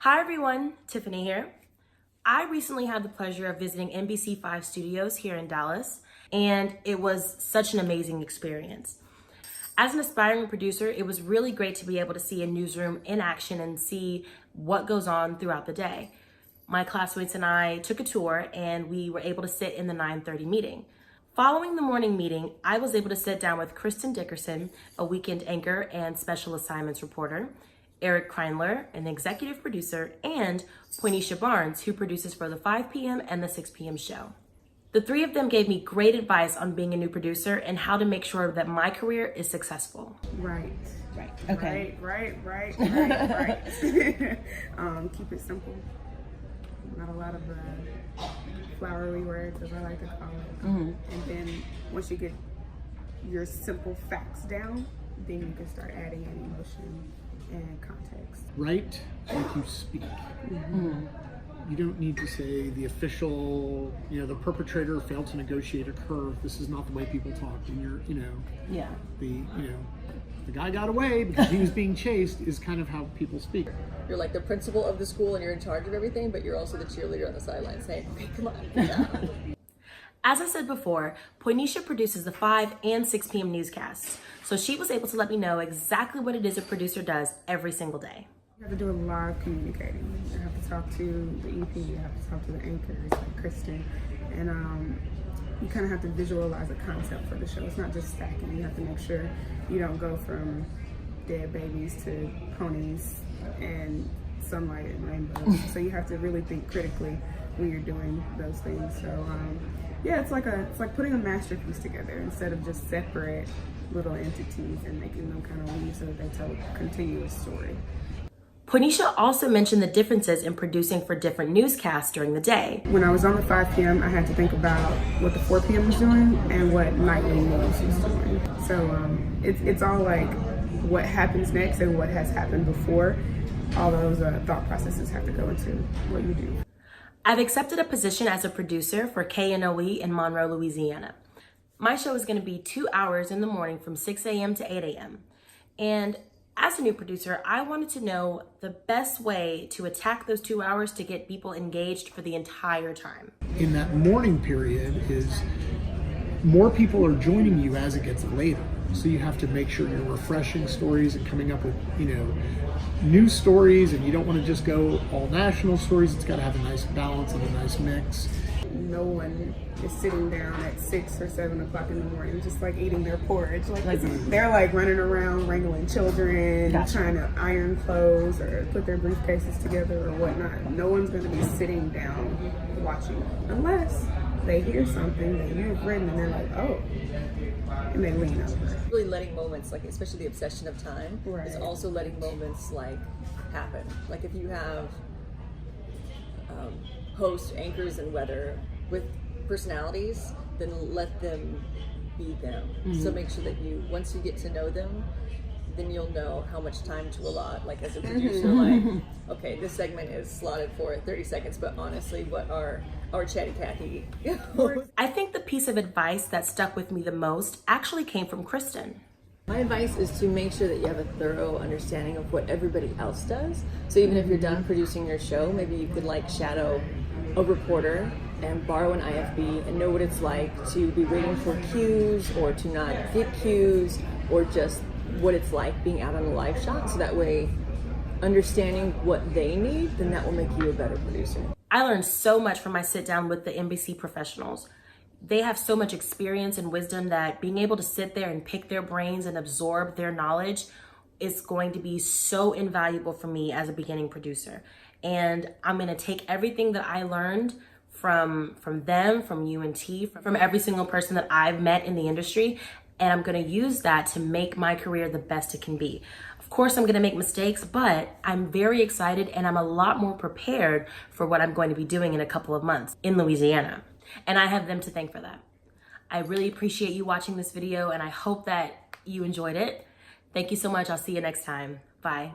Hi everyone, Tiffany here. I recently had the pleasure of visiting NBC5 Studios here in Dallas, and it was such an amazing experience. As an aspiring producer, it was really great to be able to see a newsroom in action and see what goes on throughout the day. My classmates and I took a tour and we were able to sit in the 9:30 meeting. Following the morning meeting, I was able to sit down with Kristen Dickerson, a weekend anchor and special assignments reporter, Eric Kreinler, an executive producer, and Poinisha Barnes, who produces for the 5 p.m. and the 6 p.m. show. The three of them gave me great advice on being a new producer and how to make sure that my career is successful. Right. Okay. Right. Keep it simple. Not a lot of flowery words, as I like to call it. And then once you get your simple facts down, then you can start adding in emotion and context. Write like you speak. You don't need to say the official, the perpetrator failed to negotiate a curve. This is not the way people talk. And the guy got away because he was being chased is kind of how people speak. You're like the principal of the school and you're in charge of everything, but you're also the cheerleader on the sideline saying, okay, come on, get down. As I said before, Poinisha produces the 5 and 6 p.m. newscasts, so she was able to let me know exactly what it is a producer does every single day. You have to do a lot of communicating. You have to talk to the EP, you have to talk to the anchors like Kristen, and you kind of have to visualize a concept for the show. It's not just stacking. You have to make sure you don't go from dead babies to ponies and sunlight and rainbows. So you have to really think critically when you're doing those things. So it's like putting a masterpiece together instead of just separate little entities and making them kind of weave so that they tell a continuous story. Poinisha also mentioned the differences in producing for different newscasts during the day. When I was on the 5 p.m., I had to think about what the 4 p.m. was doing and what nightly news was doing. So it's all like what happens next and what has happened before. All those thought processes have to go into what you do. I've accepted a position as a producer for KNOE in Monroe, Louisiana. My show is going to be 2 hours in the morning from 6 a.m. to 8 a.m. And as a new producer, I wanted to know the best way to attack those 2 hours to get people engaged for the entire time. In that morning period is more people are joining you as it gets later. So you have to make sure you're refreshing stories and coming up with, new stories, and you don't want to just go all national stories. It's got to have a nice balance and a nice mix. No one is sitting down at 6 or 7 o'clock in the morning just like eating their porridge. They're like running around wrangling children, trying to iron clothes or put their briefcases together or whatnot. No one's going to be sitting down watching unless they hear something that you've written and they're like, oh, and they lean over. Really letting moments, like especially the obsession of time, is also letting moments like happen. Like if you have hosts, anchors, and weather with personalities, then let them be them. So make sure that once you get to know them, then you'll know how much time to allot. Like as a producer, like, okay, this segment is slotted for 30 seconds, but honestly, what are our chatty Cathy? I think the piece of advice that stuck with me the most actually came from Kristen. My advice is to make sure that you have a thorough understanding of what everybody else does. So even if you're done producing your show, maybe you could shadow a reporter and borrow an IFB and know what it's like to be waiting for cues or to not get cues, or just what it's like being out on a live shot. So that way, understanding what they need, then that will make you a better producer. I learned so much from my sit down with the NBC professionals. They have so much experience and wisdom that being able to sit there and pick their brains and absorb their knowledge is going to be so invaluable for me as a beginning producer. And I'm going to take everything that I learned from them, from UNT, from every single person that I've met in the industry, and I'm going to use that to make my career the best it can be. Of course, I'm going to make mistakes, but I'm very excited and I'm a lot more prepared for what I'm going to be doing in a couple of months in Louisiana. And I have them to thank for that. I really appreciate you watching this video and I hope that you enjoyed it. Thank you so much. I'll see you next time. Bye.